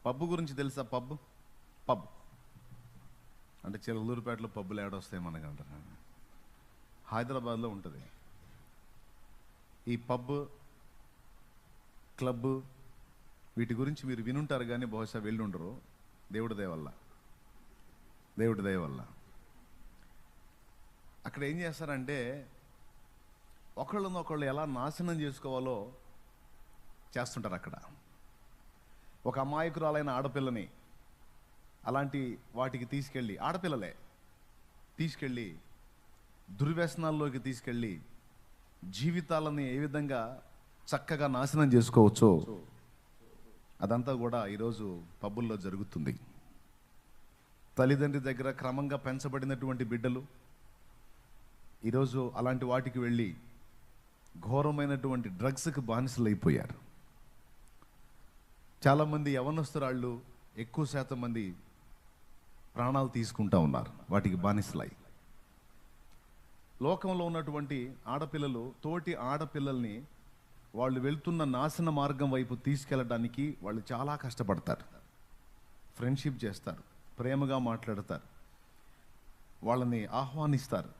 Pub గురించి తెలుసా? Pub అంటే చిలకలూరుపేటలో పబ్బులు ఏడొస్తాయి మనకంటారు. హైదరాబాద్లో ఉంటుంది. ఈ పబ్, క్లబ్ వీటి గురించి మీరు వినుంటారు కానీ బహుశా వెళ్ళుండరు. దేవుడి దయ వల్ల అక్కడ ఏం చేస్తారంటే ఒకళ్ళనొకళ్ళు ఎలా నాశనం చేసుకోవాలో చేస్తుంటారు. అక్కడ ఒక అమాయకురాలైన ఆడపిల్లని అలాంటి వాటికి తీసుకెళ్ళి, ఆడపిల్లలే తీసుకెళ్ళి దుర్వ్యసనాల్లోకి తీసుకెళ్ళి జీవితాలని ఏ విధంగా చక్కగా నాశనం చేసుకోవచ్చో అదంతా కూడా ఈరోజు పబ్బుల్లో జరుగుతుంది. తల్లిదండ్రి దగ్గర క్రమంగా పెంచబడినటువంటి బిడ్డలు ఈరోజు అలాంటి వాటికి వెళ్ళి ఘోరమైనటువంటి డ్రగ్స్కి బానిసలు అయిపోయారు. చాలామంది యవనస్తురాళ్ళు, ఎక్కువ శాతం మంది ప్రాణాలు తీసుకుంటా ఉన్నారు వాటికి బానిసలై. లోకంలో ఉన్నటువంటి ఆడపిల్లలు తోటి ఆడపిల్లల్ని వాళ్ళు వెళ్తున్న నాశన మార్గం వైపు తీసుకెళ్ళడానికి వాళ్ళు చాలా కష్టపడతారు. ఫ్రెండ్షిప్ చేస్తారు, ప్రేమగా మాట్లాడతారు, వాళ్ళని ఆహ్వానిస్తారు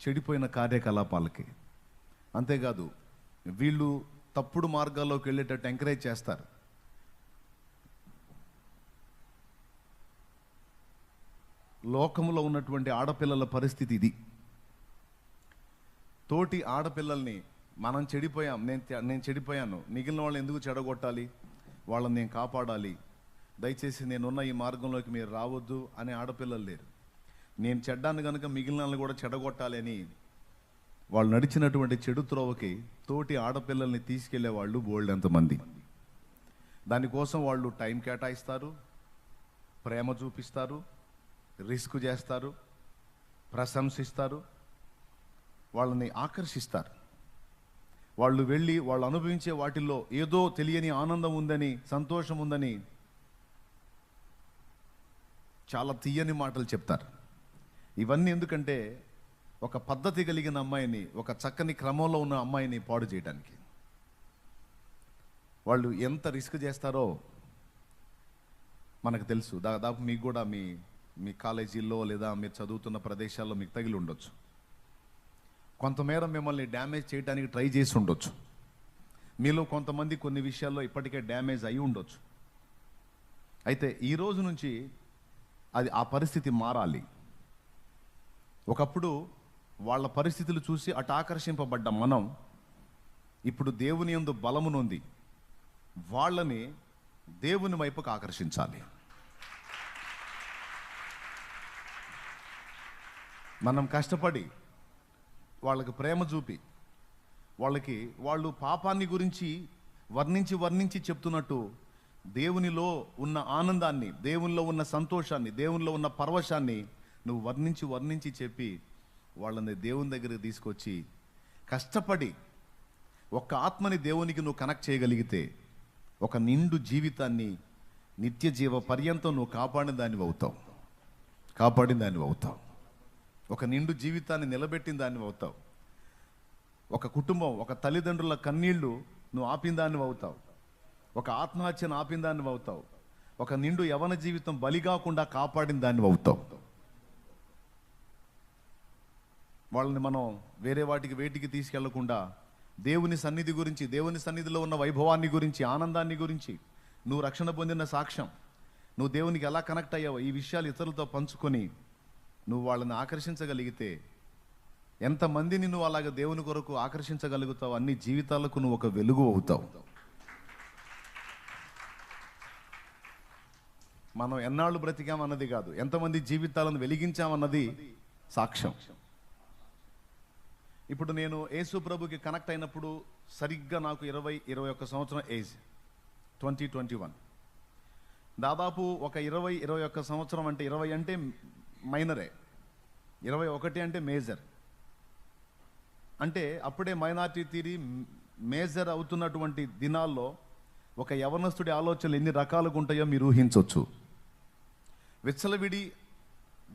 చెడిపోయిన కార్యకలాపాలకి. అంతేకాదు వీళ్ళు తప్పుడు మార్గాల్లోకి వెళ్ళేటట్టు ఎంకరేజ్ చేస్తారు. లోకంలో ఉన్నటువంటి ఆడపిల్లల పరిస్థితి ఇది. తోటి ఆడపిల్లల్ని మనం చెడిపోయాం, నేను చెడిపోయాను, మిగిలిన వాళ్ళని ఎందుకు చెడగొట్టాలి, వాళ్ళని నేను కాపాడాలి, దయచేసి నేనున్న ఈ మార్గంలోకి మీరు రావద్దు అనే ఆడపిల్లలు లేరు. నేను చెడ్డాను కనుక మిగిలిన వాళ్ళని కూడా చెడగొట్టాలి అని వాళ్ళు నడిచినటువంటి చెడు త్రోవకి తోటి ఆడపిల్లల్ని తీసుకెళ్లే వాళ్ళు బోల్డ్ ఎంతమంది. దానికోసం వాళ్ళు టైం కేటాయిస్తారు, ప్రేమ చూపిస్తారు, రిస్క్ చేస్తారు, ప్రశంసిస్తారు, వాళ్ళని ఆకర్షిస్తారు. వాళ్ళు వెళ్ళి వాళ్ళు అనుభవించే వాటిల్లో ఏదో తెలియని ఆనందం ఉందని, సంతోషం ఉందని చాలా తీయని మాటలు చెప్తారు. ఇవన్నీ ఎందుకంటే ఒక పద్ధతి కలిగిన అమ్మాయిని, ఒక చక్కని క్రమంలో ఉన్న అమ్మాయిని పాడు చేయడానికి వాళ్ళు ఎంత రిస్క్ చేస్తారో మనకు తెలుసు. దాదాపు మీకు కూడా మీ కాలేజీల్లో లేదా మీరు చదువుతున్న ప్రదేశాల్లో మీకు తగిలి ఉండొచ్చు. కొంతమేర మిమ్మల్ని డ్యామేజ్ చేయడానికి ట్రై చేసి ఉండొచ్చు. మీలో కొంతమంది కొన్ని విషయాల్లో ఇప్పటికే డ్యామేజ్ అయి ఉండొచ్చు. అయితే ఈ రోజు నుంచి ఆ పరిస్థితి మారాలి. ఒకప్పుడు వాళ్ళ పరిస్థితులు చూసి అటు ఆకర్షింపబడ్డ మనం ఇప్పుడు దేవుని యందు బలమునుంది వాళ్ళని దేవుని వైపుకు ఆకర్షించాలి. మనం కష్టపడి వాళ్ళకి ప్రేమ చూపి వాళ్ళు పాపాన్ని గురించి వర్ణించి చెప్తున్నట్టు దేవునిలో ఉన్న ఆనందాన్ని, దేవునిలో ఉన్న సంతోషాన్ని, దేవునిలో ఉన్న పరవశాన్ని నువ్వు వర్ణించి చెప్పి వాళ్ళని దేవుని దగ్గరికి తీసుకొచ్చి కష్టపడి ఒక్క ఆత్మని దేవునికి నువ్వు కనెక్ట్ చేయగలిగితే ఒక నిండు జీవితాన్ని, నిత్య జీవ పర్యంతం నువ్వు కాపాడిన దానివి అవుతావు. ఒక నిండు జీవితాన్ని నిలబెట్టిన దానివి అవుతావు. ఒక కుటుంబం, ఒక తల్లిదండ్రుల కన్నీళ్లు నువ్వు ఆపిన దానివి అవుతావు. ఒక ఆత్మహత్యను ఆపిన దానివి అవుతావు. ఒక నిండు యవన జీవితం బలిగాకుండా కాపాడిన దానివి అవుతావు. వాళ్ళని మనం వేరే వేటికి తీసుకెళ్లకుండా దేవుని సన్నిధి గురించి, దేవుని సన్నిధిలో ఉన్న వైభవాన్ని గురించి, ఆనందాన్ని గురించి, నువ్వు రక్షణ పొందిన సాక్ష్యం, నువ్వు దేవునికి ఎలా కనెక్ట్ అయ్యావో ఈ విషయాలు ఇతరులతో పంచుకొని నువ్వు వాళ్ళని ఆకర్షించగలిగితే, ఎంతమందిని నువ్వు అలాగ దేవుని కొరకు ఆకర్షించగలుగుతావు, అన్ని జీవితాలకు నువ్వు ఒక వెలుగు అవుతావు. మనం ఎన్నాళ్ళు బ్రతికామన్నది కాదు, ఎంతమంది జీవితాలను వెలిగించామన్నది సాక్ష్యం. ఇప్పుడు నేను యేసు ప్రభుకి కనెక్ట్ అయినప్పుడు సరిగ్గా నాకు 21 సంవత్సరం ఏజ్, 2021. దాదాపు ఒక 21 సంవత్సరం అంటే 20 అంటే మైనరే, 21 అంటే మేజర్. అంటే అప్పుడే మైనారిటీ తీరి మేజర్ అవుతున్నటువంటి దినాల్లో ఒక యవనస్తుడి ఆలోచనలు ఎన్ని రకాలుగా ఉంటాయో మీరు ఊహించవచ్చు. విచ్చలవిడి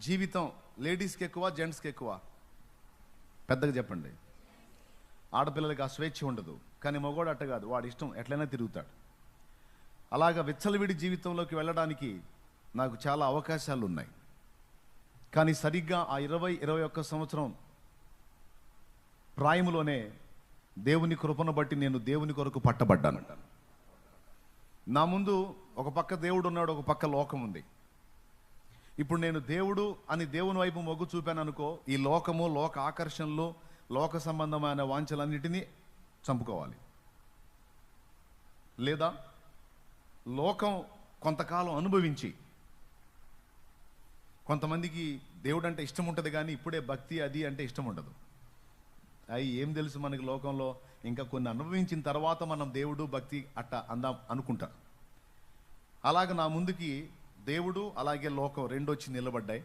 జీవితం లేడీస్కి ఎక్కువ, జెంట్స్కి ఎక్కువ? పెద్దగా చెప్పండి. ఆడపిల్లలకి ఆ స్వేచ్ఛ ఉండదు, కానీ మగవాడు అట్ట కాదు, వాడి ఇష్టం ఎట్లయినా తిరుగుతాడు. అలాగ విచ్చలవిడి జీవితంలోకి వెళ్ళడానికి నాకు చాలా అవకాశాలు ఉన్నాయి. కానీ సరిగ్గా ఆ 21 సంవత్సరం ప్రాయములోనే దేవుని కృపను బట్టి నేను దేవుని కొరకు పట్టబడ్డాను. నా ముందు ఒక పక్క దేవుడు ఉన్నాడు, ఒక పక్క లోకం ఉంది. ఇప్పుడు నేను దేవుడు అని దేవుని వైపు మొగ్గు చూపాను అనుకో, ఈ లోకము, లోక ఆకర్షణలు, లోక సంబంధమైన వాంఛలన్నిటినీ చంపుకోవాలి. లేదా లోకం కొంతకాలం అనుభవించి, కొంతమందికి దేవుడు అంటే ఇష్టం ఉంటుంది కానీ ఇప్పుడే భక్తి అది అంటే ఇష్టం ఉండదు. అవి ఏం తెలుసు మనకి లోకంలో, ఇంకా కొన్ని అనుభవించిన తర్వాత మనం దేవుడు భక్తి అట్ట అందాం అనుకుంటారు. అలాగే నా ముందుకి దేవుడు అలాగే లోకం రెండు వచ్చి నిలబడ్డాయి.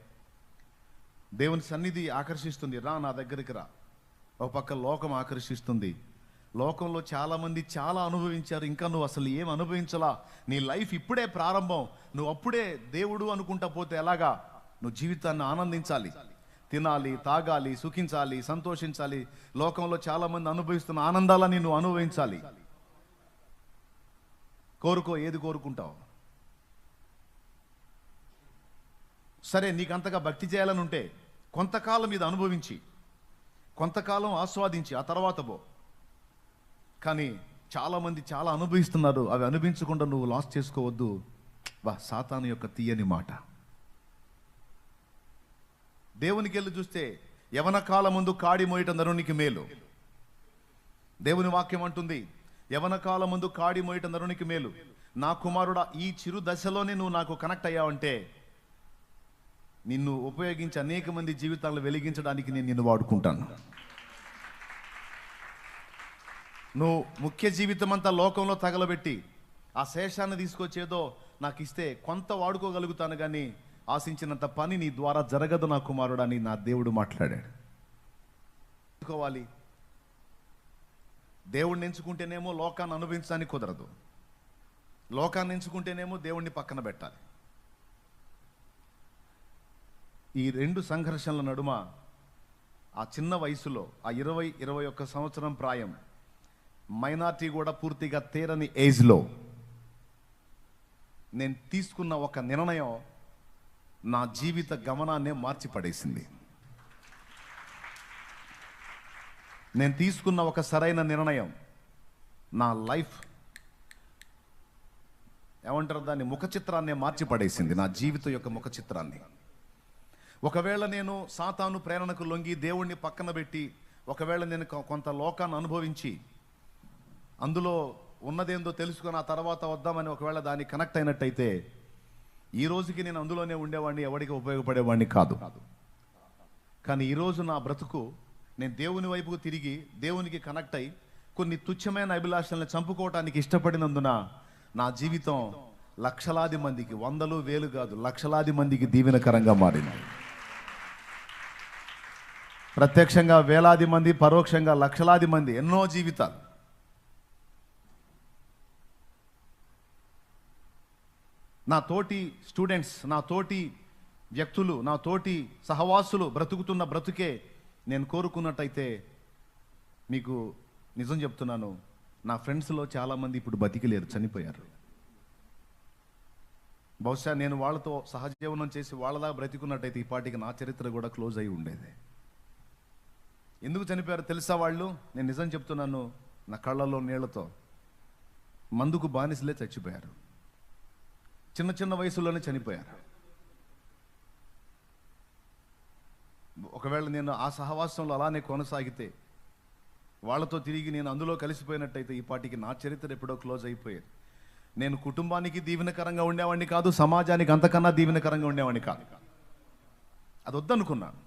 దేవుని సన్నిధి ఆకర్షిస్తుంది, రా నా దగ్గరికి రా. ఒక పక్క లోకం ఆకర్షిస్తుంది. లోకంలో చాలామంది చాలా అనుభవించారు, ఇంకా నువ్వు అసలు ఏం అనుభవించలా, నీ లైఫ్ ఇప్పుడే ప్రారంభం, నువ్వు అప్పుడే దేవుడు అనుకుంటా పోతే ఎలాగా? నువ్వు జీవితాన్ని ఆనందించాలి, తినాలి, తాగాలి, సుఖించాలి, సంతోషించాలి. లోకంలో చాలామంది అనుభవిస్తున్న ఆనందాలని నువ్వు అనుభవించాలి. కోరుకో, ఏది కోరుకుంటావు? సరే, నీకు అంతగా భక్తి చేయాలని ఉంటే కొంతకాలం ఇది అనుభవించి, కొంతకాలం ఆస్వాదించి ఆ తర్వాత పో. కానీ చాలామంది చాలా అనుభవిస్తున్నారు, అవి అనుభవించకుండా నువ్వు లాస్ చేసుకోవద్దు. సాతాను యొక్క తీయని మాట. దేవునికి వెళ్ళి చూస్తే యవన కాలం ముందు కాడి మోయట నరునికి మేలు. దేవుని వాక్యం అంటుంది, యవన కాలం ముందు కాడి మోయట నరునికి మేలు. నా కుమారుడా, ఈ చిరు దశలోనే నువ్వు నాకు కనెక్ట్ అయ్యావంటే నిన్ను ఉపయోగించి అనేక మంది జీవితాలను వెలిగించడానికి నేను నిన్ను వాడుకుంటాను. నువ్వు ముఖ్య జీవితం అంతా లోకంలో తగలబెట్టి ఆ శేషాన్ని తీసుకొచ్చేదో నాకు ఇస్తే కొంత వాడుకోగలుగుతాను, కానీ ఆశించినంత పని నీ ద్వారా జరగదు నా కుమారుడు అని నా దేవుడు మాట్లాడాడు. ఎంచుకోవాలి. దేవుడిని ఎంచుకుంటేనేమో లోకాన్ని అనుభవించడానికి కుదరదు, లోకాన్ని ఎంచుకుంటేనేమో దేవుణ్ణి పక్కన పెట్టాలి. ఈ రెండు సంఘర్షణల నడుమ ఆ చిన్న వయసులో, ఆ 20-21 సంవత్సరం ప్రాయం, మైనారిటీ కూడా పూర్తిగా తేరని ఏజ్లో నేను తీసుకున్న ఒక నిర్ణయం నా జీవిత గమనాన్నే మార్చి పడేసింది. నేను తీసుకున్న ఒక సరైన నిర్ణయం నా లైఫ్ ఏమంటారు దాన్ని, ముఖ చిత్రాన్నే మార్చి పడేసింది, నా జీవితం యొక్క ముఖ చిత్రాన్ని. ఒకవేళ నేను సాతాను ప్రేరణకు లొంగి దేవుణ్ణి పక్కన పెట్టి, ఒకవేళ నేను కొంత లోకాన్ని అనుభవించి అందులో ఉన్నదేందో తెలుసుకొని ఆ తర్వాత వద్దామని ఒకవేళ దాన్ని కనెక్ట్ అయినట్టయితే ఈ రోజుకి నేను అందులోనే ఉండేవాడిని, ఎవరికి ఉపయోగపడేవాడిని కాదు. కానీ ఈరోజు నా బ్రతుకు, నేను దేవుని వైపుకు తిరిగి దేవునికి కనెక్ట్ అయి కొన్ని తుచ్చమైన అభిలాషలను చంపుకోవటానికి ఇష్టపడినందున నా జీవితం లక్షలాది మందికి, వందలు వేలు కాదు లక్షలాది మందికి దీవెనకరంగా మారింది. ప్రత్యక్షంగా వేలాది మంది, పరోక్షంగా లక్షలాది మంది, ఎన్నో జీవితాలు. నా తోటి స్టూడెంట్స్, నా తోటి వ్యక్తులు, నా తోటి సహవాసులు బ్రతుకుతున్న బ్రతుకే నేను కోరుకున్నట్టయితే, మీకు నిజం చెప్తున్నాను, నా ఫ్రెండ్స్లో చాలామంది ఇప్పుడు బతికిలేరు, చనిపోయారు. బహుశా నేను వాళ్ళతో సహజీవనం చేసి వాళ్ళలా బ్రతికున్నట్టయితే ఈ పాటికి నా చరిత్ర కూడా క్లోజ్ అయి ఉండేది. ఎందుకు చనిపోయారు తెలుసా వాళ్ళు? నేను నిజం చెప్తున్నాను, నా కళ్ళల్లో నీళ్లతో మందుకు బానిసలే చచ్చిపోయారు. చిన్న చిన్న వయసులోనే చనిపోయారు. ఒకవేళ నేను ఆ సహవాసంలో అలానే కొనసాగితే, వాళ్ళతో తిరిగి నేను అందులో కలిసిపోయినట్టయితే ఈ పాటికి నా చరిత్ర ఎప్పుడో క్లోజ్ అయిపోయేది. నేను కుటుంబానికి దీవెనకరంగా ఉండేవాడిని కాదు, సమాజానికి అంతకన్నా దీవెనకరంగా ఉండేవాడిని కాదు. అది వద్దనుకున్నాను,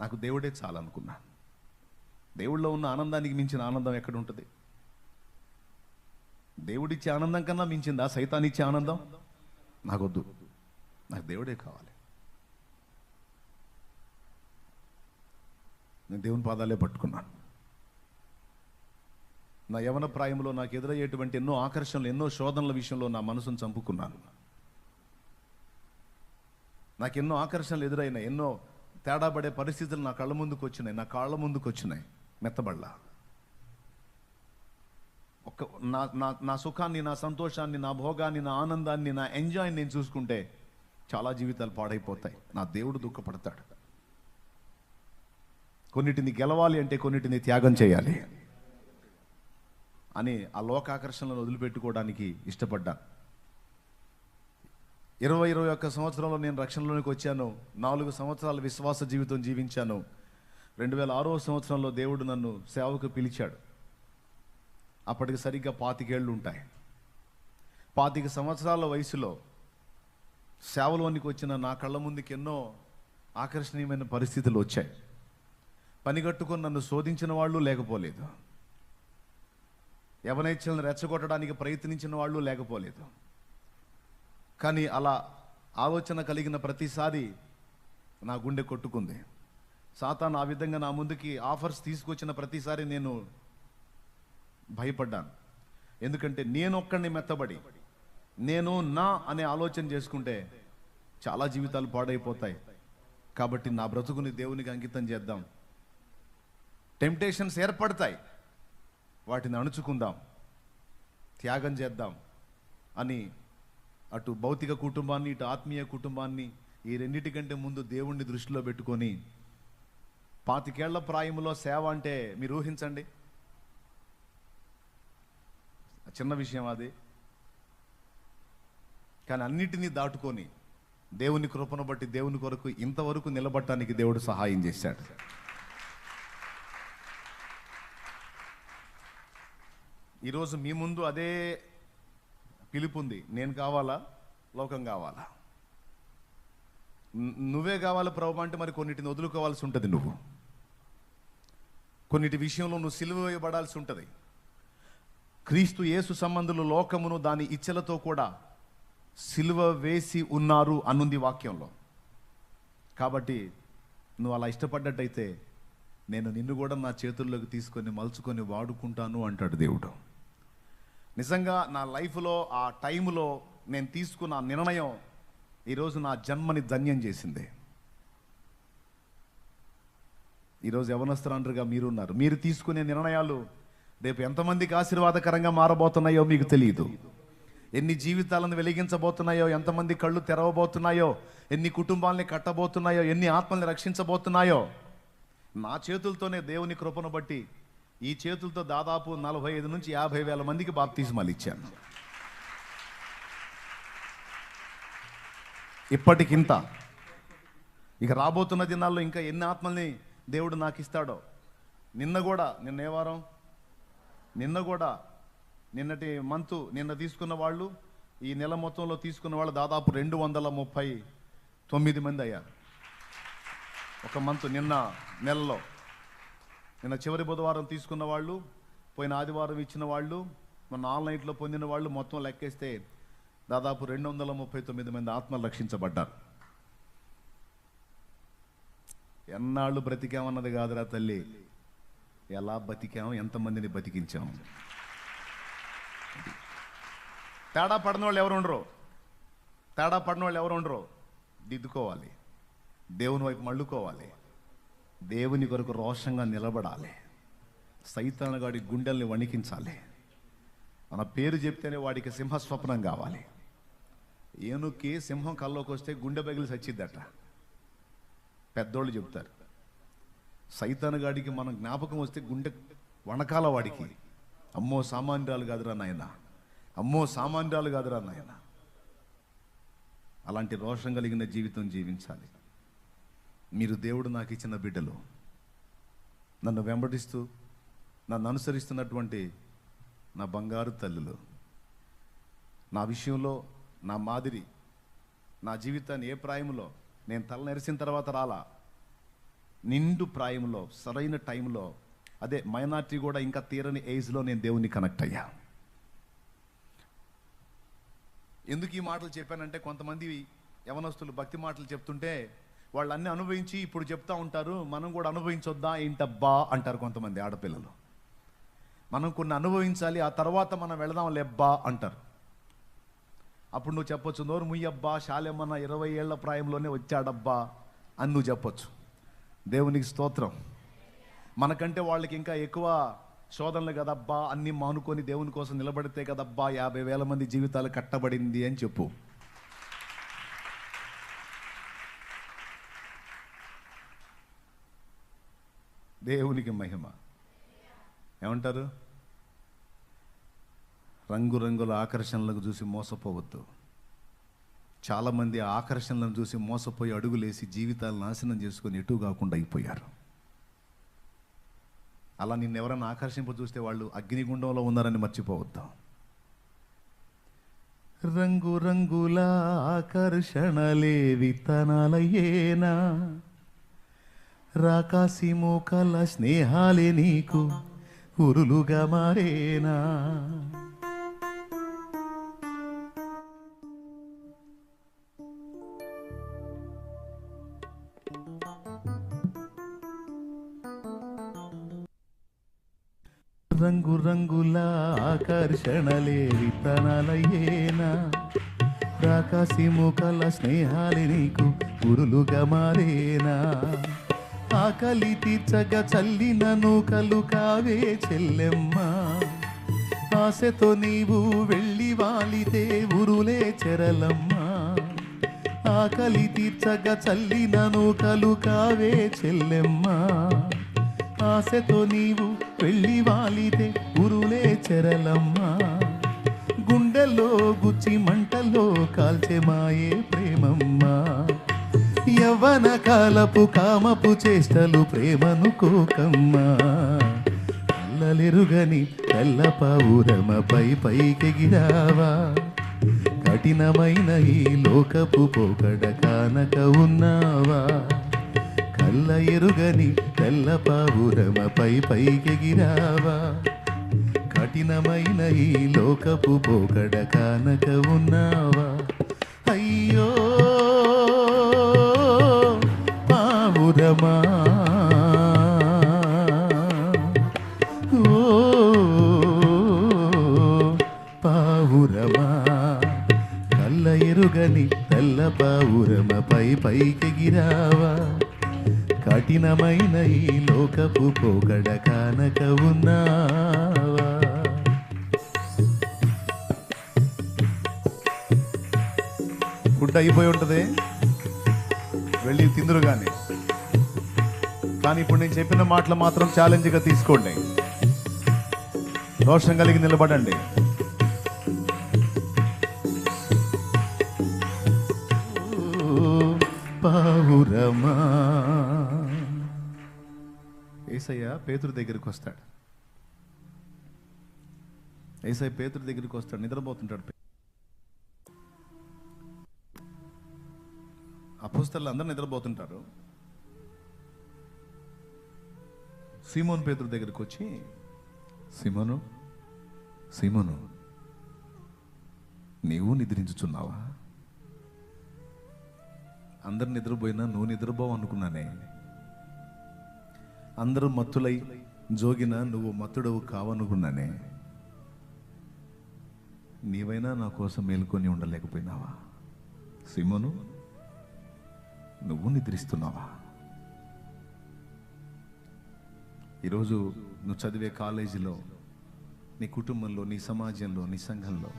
నాకు దేవుడే చాలనుకున్నాను. దేవుడిలో ఉన్న ఆనందానికి మించిన ఆనందం ఎక్కడ ఉంటుంది? దేవుడిచ్చే ఆనందం కన్నా మించిందా సైతానిచ్చే ఆనందం? నాకొద్దు, నాకు దేవుడే కావాలి. నేను దేవుని పాదాలే పట్టుకున్నాను. నా యవన ప్రాయంలో నాకు ఎదురయ్యేటువంటి ఎన్నో ఆకర్షణలు, ఎన్నో శోధనల విషయంలో నా మనసును చంపుకున్నాను. నాకు ఎన్నో ఆకర్షణలు ఎదురైనాయి, ఎన్నో తేడా పడే పరిస్థితులు నా కళ్ళ ముందుకు వచ్చినాయి, నా కాళ్ళ ముందుకు వచ్చినాయి, మెత్తబడ్లా. ఒక నా నా నా సుఖాన్ని, నా సంతోషాన్ని, నా భోగాన్ని, నా ఆనందాన్ని, నా ఎంజాయ్ని నేను చూసుకుంటే చాలా జీవితాలు పాడైపోతాయి. నా దేవుడు దుఃఖపడతాడు. కొన్నిటిని గెలవాలి అంటే కొన్నిటిని త్యాగం చేయాలి అని ఆ లోకాకర్షణలను వదిలిపెట్టుకోవడానికి ఇష్టపడ్డాను. 21 సంవత్సరంలో నేను రక్షణలోనికి వచ్చాను. 4 సంవత్సరాల విశ్వాస జీవితం జీవించాను. 2006వ సంవత్సరంలో దేవుడు నన్ను సేవకు పిలిచాడు. అప్పటికి సరిగ్గా 25 ఏళ్ళు ఉంటాయి. 25 సంవత్సరాల వయసులో సేవలోనికి వచ్చిన నా కళ్ళ ముందుకి ఎన్నో ఆకర్షణీయమైన పరిస్థితులు వచ్చాయి. పని కట్టుకొని నన్ను శోధించిన వాళ్ళు లేకపోలేదు. యవనైచ్ఛలను రెచ్చగొట్టడానికి ప్రయత్నించిన వాళ్ళు లేకపోలేదు. కానీ అలా ఆలోచన కలిగిన ప్రతిసారి నా గుండె కొట్టుకుంది. సాతాను ఆ విధంగా నా ముందుకి ఆఫర్స్ తీసుకొచ్చిన ప్రతిసారి నేను భయపడ్డాను. ఎందుకంటే నేను ఒక్కడిని మెత్తబడి నేను నా అనే ఆలోచన చేసుకుంటే చాలా జీవితాలు పాడైపోతాయి. కాబట్టి నా బ్రతుకుని దేవునికి అంకితం చేద్దాం. టెంప్టేషన్స్ ఏర్పడతాయి, వాటిని అణుచుకుందాం, త్యాగం చేద్దాం అని అటు భౌతిక కుటుంబాన్ని, ఇటు ఆత్మీయ కుటుంబాన్ని, ఈ రెండింటికంటే ముందు దేవుణ్ణి దృష్టిలో పెట్టుకొని 25 ఏళ్ల ప్రాయంలో సేవ అంటే మీరు ఊహించండి, చిన్న విషయం అది. కానీ అన్నిటినీ దాటుకొని దేవుని కృపను బట్టి దేవుని కొరకు ఇంతవరకు నిలబడటానికి దేవుడు సహాయం చేశాడు. ఈరోజు మీ ముందు అదే పిలుపు ఉంది. నేను కావాలా, లోకం కావాలా? నువ్వే కావాలి ప్రభు అంటే మరి కొన్నిటిని వదులుకోవాల్సి ఉంటుంది. నువ్వు కొన్నిటి విషయంలో నువ్వు సిలువ వేయబడాల్సి ఉంటుంది. క్రీస్తు యేసు సంబంధులు లోకమును దాని ఇచ్చలతో కూడా సిలువ వేసి ఉన్నారు అనుంది వాక్యంలో. కాబట్టి నువ్వు అలా ఇష్టపడ్డట్టయితే నేను నిన్ను కూడా నా చేతుల్లోకి తీసుకొని మలుచుకొని వాడుకుంటాను అంటాడు దేవుడు. నిజంగా నా లైఫ్లో ఆ టైంలో నేను తీసుకున్న నిర్ణయం ఈరోజు నా జన్మని ధన్యం చేసింది. ఈరోజు యవనస్తులంటారుగా మీరున్నారు. మీరు తీసుకునే నిర్ణయాలు రేపు ఎంతమందికి ఆశీర్వాదకరంగా మారబోతున్నాయో మీకు తెలియదు. ఎన్ని జీవితాలను వెలిగించబోతున్నాయో, ఎంతమంది కళ్ళు తెరవబోతున్నాయో, ఎన్ని కుటుంబాలని కట్టబోతున్నాయో, ఎన్ని ఆత్మల్ని రక్షించబోతున్నాయో. నా చేతులతోనే దేవుని కృపను బట్టి ఈ చేతులతో దాదాపు 45 నుంచి 50 వేల మందికి బాప్తిస్మాలు ఇచ్చాను. ఇప్పటికింత ఇక రాబోతున్న దినాల్లో ఇంకా ఎన్ని ఆత్మల్ని దేవుడు నాకు ఇస్తాడో. నిన్న కూడా నిన్న తీసుకున్న వాళ్ళు, ఈ నెల మొత్తంలో తీసుకున్న వాళ్ళు దాదాపు 239 మంది అయ్యారు. ఒక మంత్ నిన్న నెలలో. నిన్న చివరి బుధవారం తీసుకున్న వాళ్ళు, పోయిన ఆదివారం ఇచ్చిన వాళ్ళు, మొన్న ఆన్లైన్లో పొందిన వాళ్ళు మొత్తం లెక్కేస్తే దాదాపు 239 మంది ఆత్మలు రక్షించబడ్డారు. ఎన్నాళ్ళు బ్రతికామన్నది కాదురా తల్లి, ఎలా బతికాము, ఎంతమందిని బతికించాము. తేడా పడిన వాళ్ళు ఎవరు ఉండరు. దిద్దుకోవాలి, దేవుని వైపు మళ్ళుకోవాలి, దేవుని కొరకు రోషంగా నిలబడాలి, సైతానుగాడి గుండెల్ని వణికించాలి. మన పేరు చెప్తేనే వాడికి సింహస్వప్నం కావాలి. ఏనుక్కి సింహం కల్లోకి వస్తే గుండె పగిలి చచ్చిద్దట పెద్దోళ్ళు చెప్తారు. సైతానుగాడికి మనం జ్ఞాపకం వస్తే గుండె వణకాల వాడికి. అమ్మో సామాన్యురాలు కాదురా నాయన. అలాంటి రోషం కలిగిన జీవితం జీవించాలి. మీరు దేవుడు నాకు ఇచ్చిన బిడ్డలు, నన్ను వెంబడిస్తూ నన్ను అనుసరిస్తున్నటువంటి నా బంగారు తల్లులు. నా విషయంలో నా మాదిరి, నా జీవితాన్ని ఏ ప్రాయంలో నేను తల నెరిసిన తర్వాత రాలా, నిండు ప్రాయంలో సరైన టైంలో, అదే మైనార్టీ కూడా ఇంకా తీరని ఏజ్లో నేను దేవుని కనెక్ట్ అయ్యా. ఎందుకు ఈ మాటలు చెప్పానంటే, కొంతమంది యవనస్తులు భక్తి మాటలు చెప్తుంటే వాళ్ళు అన్నీ అనుభవించి ఇప్పుడు చెప్తా ఉంటారు, మనం కూడా అనుభవించొద్దా ఏంటబ్బా అంటారు కొంతమంది ఆడపిల్లలు. మనం కొన్ని అనుభవించాలి, ఆ తర్వాత మనం వెళదాం లేబ్బా అంటారు. అప్పుడు నువ్వు చెప్పొచ్చు, నోరు ముయ్యబ్బా, శాలెమ్మన్న 20 ఏళ్ల ప్రాయంలోనే వచ్చాడబ్బా అని నువ్వు చెప్పొచ్చు. దేవునికి స్తోత్రం. మనకంటే వాళ్ళకి ఇంకా ఎక్కువ శోధనలు కదబ్బా, అన్ని మానుకొని దేవుని కోసం నిలబడితే కదబ్బా 50,000 మంది జీవితాలు కట్టబడింది అని చెప్పు. దేవునికి మహిమ. ఏమంటారు? రంగురంగుల ఆకర్షణలకు చూసి మోసపోవద్దు. చాలామంది ఆ ఆకర్షణలను చూసి మోసపోయి అడుగులేసి జీవితాలు నాశనం చేసుకొని ఎటు కాకుండా అయిపోయారు. అలా నిన్ను ఎవరైనా ఆకర్షింప చూస్తే వాళ్ళు అగ్నిగుండంలో ఉన్నారని మర్చిపోవద్దు. రంగురంగుల ఆకర్షణలే విత్తనాలయ్యేనా, రాకాసి మోకల స్నేహాలే నీకు ఉరులుగా మారేనా. రంగురంగుల ఆకర్షణలే విత్తనాలయ్యేనా, రాకాసి మోకల స్నేహాలే నీకు ఉరులుగా మారేనా. ఆకలి తీర్చగా చల్లిన నూకలు కావే చెల్లెమ్మ, ఆశతో నీవు వెళ్ళి వాలితే ఉరులే చెరలమ్మ. ఆకలి తీర్చగా చల్లిన నూకలు కావే చెల్లెమ్మ, ఆశతో నీవు వెళ్ళి వాలితే ఉరులే చెరలమ్మ. గుండెల్లో గుచ్చి మంటల్లో కాల్చే మాయే ప్రేమమ్మ. యవ్వన కాలపు కామపు చేష్టలు ప్రేమను కోకమ్మా. అల్లలెరుగని తెల్ల పావురమపై పైకెగిరావా, కఠినమైన ఈ లోకపు పోకడ కానక ఉన్నావా. కళ్ళ ఎరుగని తెల్ల పావురమపై పైకెగిరావా, కఠినమైన ఈ లోకపు పోకడ కానక ఉన్నావా. అయ్యో పావురమా, ఓ పావురమా, కళ్ళ ఎరుగని తెల్ల పావురమపై పైకెగిరావా, కఠినమైన ఈ లోకపు పోకడ కానక ఉన్నావా. ఫుడ్ అయిపోయి ఉంటుంది, వెళ్ళి తిందురు కానీ ఇప్పుడు నేను చెప్పిన మాటలు మాత్రం ఛాలెంజ్గా తీసుకోండి. రోషం కలిగి నిలబడండి. పావురమా. యేసయ్య పేతురు దగ్గరికి వస్తాడు. యేసయ్య పేతురు దగ్గరికి వస్తాడు, నిద్రపోతుంటాడు. అపోస్తలులు అందరూ నిద్రపోతుంటారు. సీమోను పేతురు దగ్గరికి వచ్చి, సీమోను సీమోను, నీవు నిద్రించుచున్నావా? అందరు నిద్రపోయినా నువ్వు నిద్రపోవు అనుకున్నానే. అందరూ మత్తులై జోగినా నువ్వు మత్తుడవు కావనుకున్నానే. నీవైనా నా కోసం మేలుకొని ఉండలేకపోయినావా? సీమోను, నువ్వు నిద్రిస్తున్నావా? ఈరోజు నువ్వు చదివే కాలేజీలో, నీ కుటుంబంలో, నీ సమాజంలో, నీ సంఘంలో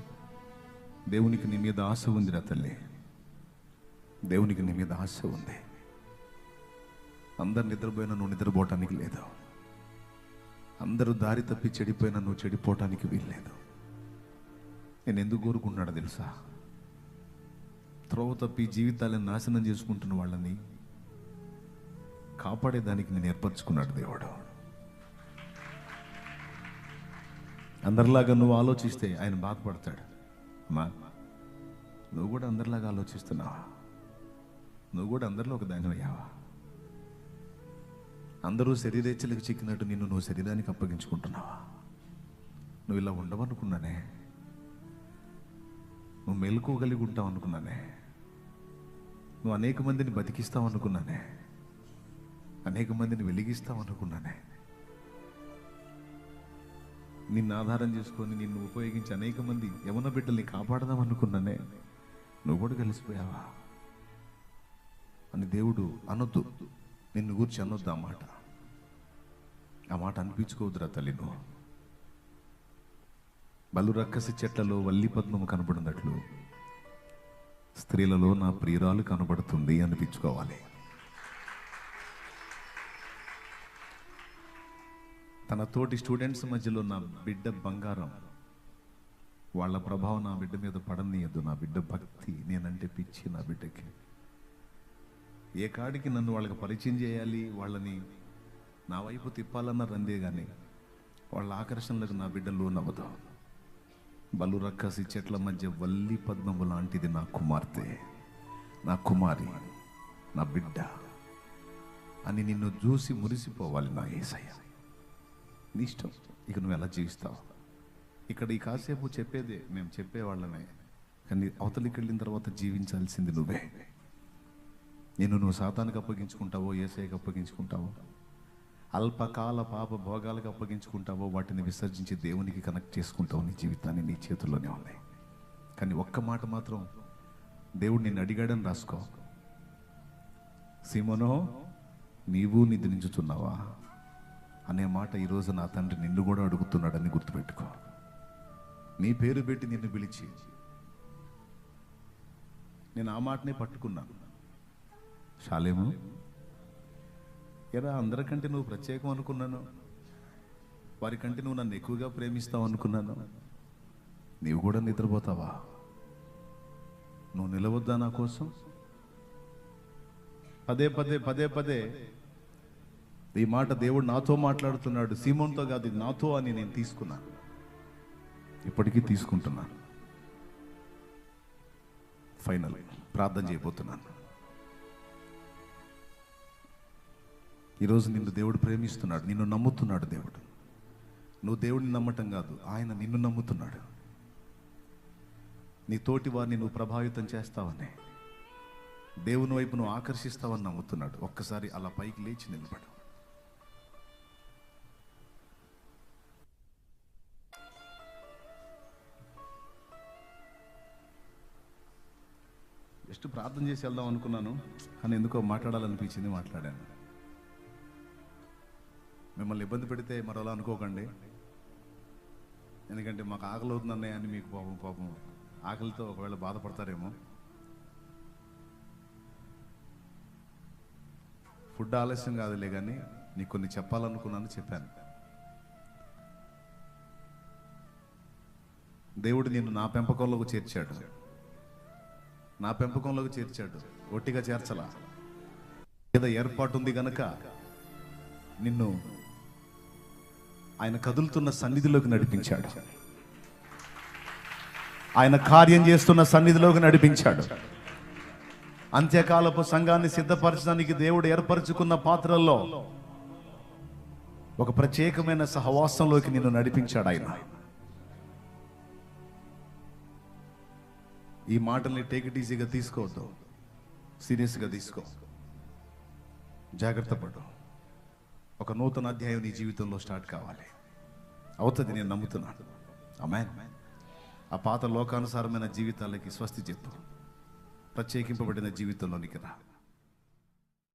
దేవునికి నీ మీద ఆశ ఉందిరా తల్లి. దేవునికి నీ మీద ఆశ ఉంది. అందరు నిద్రపోయినా నువ్వు నిద్రపోవటానికి లేదు. అందరూ దారి తప్పి చెడిపోయినా నువ్వు చెడిపోవటానికి వీల్లేదు. నేను ఎందుకు కోరుకుంటున్నాడో తెలుసా? త్రోవ తప్పి జీవితాలను నాశనం చేసుకుంటున్న వాళ్ళని కాపాడేదానికి నేను ఏర్పరచుకున్నాడు దేవుడు. అందరిలాగా నువ్వు ఆలోచిస్తే ఆయన బాధపడతాడు. అమ్మా, నువ్వు కూడా అందరిలాగా ఆలోచిస్తున్నావా? నువ్వు కూడా అందరిలో ఒక దానివయ్యావా? అందరూ శరీరేచ్ఛలకు చిక్కినట్టు నువ్వు శరీరానికి అప్పగించుకుంటున్నావా? నువ్వు ఇలా ఉండవనుకున్నానే. నువ్వు మెలకువగలిగి ఉంటావు అనుకున్నానే. నువ్వు అనేక మందిని బతికిస్తావు అనుకున్నానే. అనేక మందిని వెలిగిస్తావు అనుకున్నానే. నిన్ను ఆధారం చేసుకొని నిన్ను ఉపయోగించి అనేక మంది యవన బిడ్డల్ని కాపాడదాం అనుకున్నానే. నువ్వు కూడా కలిసిపోయావా అని దేవుడు అనొద్దు. నిన్ను గురించి అనొద్దు. ఆ మాట అనిపించుకోవద్దురా తల్లి. నువ్వు బలు రక్కసి చెట్లలో వల్లి పద్మము కనబడినట్లు స్త్రీలలో నా ప్రియురాలు కనబడుతుంది అనిపించుకోవాలి. తన తోటి స్టూడెంట్స్ మధ్యలో నా బిడ్డ బంగారం, వాళ్ళ ప్రభావం నా బిడ్డ మీద పడనీయద్దు. నా బిడ్డ భక్తి, నేనంటే పిచ్చి నా బిడ్డకి. ఏ కాడికి నన్ను వాళ్ళకి పరిచయం చేయాలి, వాళ్ళని నా వైపు తిప్పాలన్న రందే కానీ వాళ్ళ ఆకర్షణలకు నా బిడ్డ లోనవ్వదు. బలు రక్కసి చెట్ల మధ్య వల్లి పద్మము లాంటిది నా కుమార్తె, నా కుమారి, నా బిడ్డ అని నిన్ను చూసి మురిసిపోవాలి నా యేసయ్య. నీ ఇష్టం, ఇక నువ్వు ఎలా జీవిస్తావు. ఇక్కడ ఈ కాసేపు చెప్పేదే మేము చెప్పేవాళ్ళమే, కానీ అవతలికి వెళ్ళిన తర్వాత జీవించాల్సింది నువ్వే. నువ్వు సాతానికి అప్పగించుకుంటావో, యేసయ్యకి అప్పగించుకుంటావో, అల్పకాల పాప భోగాలకు అప్పగించుకుంటావో, వాటిని విసర్జించి దేవునికి కనెక్ట్ చేసుకుంటావు. నీ జీవితాన్ని నీ చేతుల్లోనే ఉన్నాయి. కానీ ఒక్క మాట మాత్రం దేవుడు నిన్ను అడిగాడని రాసుకో. సీమోనో, నీవు నిద్రించుచున్నావా అనే మాట ఈరోజు నా తండ్రి నిన్ను కూడా అడుగుతున్నాడని గుర్తుపెట్టుకో. నీ పేరు పెట్టి నిన్ను పిలిచి నేను ఆ మాటనే పట్టుకున్నాను. షాలేము, ఎరా అందరికంటే నువ్వు ప్రత్యేకం అనుకున్నాను, వారికంటే నువ్వు నన్ను ఎక్కువగా ప్రేమిస్తావు అనుకున్నాను. నీవు కూడా నిద్రపోతావా? నువ్వు నిలవద్దా నా కోసం? పదే పదే పదే పదే ఈ మాట దేవుడు నాతో మాట్లాడుతున్నాడు. సీమోన్తో కాదు, ఇది నాతో అని నేను తీసుకున్నాను, ఇప్పటికీ తీసుకుంటున్నాను. ఫైనల్ ప్రార్థన చేయబోతున్నాను. ఈరోజు నిన్ను దేవుడు ప్రేమిస్తున్నాడు, నిన్ను నమ్ముతున్నాడు దేవుడు. నువ్వు దేవుడిని నమ్మటం కాదు, ఆయన నిన్ను నమ్ముతున్నాడు. నీ తోటి వారిని నువ్వు ప్రభావితం చేస్తావని, దేవుని వైపు నువ్వు ఆకర్షిస్తావని నమ్ముతున్నాడు. ఒక్కసారి అలా పైకి లేచి నిలబడు. జస్ట్ ప్రార్థన చేసి వెళ్దాం అనుకున్నాను, కానీ ఎందుకో మాట్లాడాలనిపించింది, మాట్లాడాను. మిమ్మల్ని ఇబ్బంది పెడితే మరోలా అనుకోకండి, ఎందుకంటే మాకు ఆకలి అవుతుందన్నయ్య అని మీకు పాపం ఆకలితో ఒకవేళ బాధపడతారేమో. ఫుడ్ ఆలస్యం కాదులే, కానీ నీకు కొన్ని చెప్పాలనుకున్నాను, చెప్పాను. దేవుడు నిన్ను నా పెంపకంలోకి చేర్చాడు, నా పెంపకంలోకి చేర్చాడు. ఒట్టిగా చేర్చలా, ఏదో ఏర్పాటు ఉంది గనక నిన్ను ఆయన కదులుతున్న సన్నిధిలోకి నడిపించాడు, ఆయన కార్యం చేస్తున్న సన్నిధిలోకి నడిపించాడు. అంత్యకాలపు సంఘాన్ని సిద్ధపరచడానికి దేవుడు ఏర్పరచుకున్న పాత్రల్లో ఒక ప్రత్యేకమైన సహవాసంలోకి నిన్ను నడిపించాడు ఆయన. ఈ మాటల్ని టేక్ ఇట్ ఈజీగా తీసుకోవద్దు, సీరియస్గా తీసుకో, జాగ్రత్త పడు. ఒక నూతన అధ్యాయం నీ జీవితంలో స్టార్ట్ కావాలి, అవుతుంది, నేను నమ్ముతున్నాను. ఆమేన్. ఆ పాత లోకానుసారమైన జీవితాలకి స్వస్తి చెప్పు, ప్రత్యేకింపబడిన జీవితంలోనికి రా.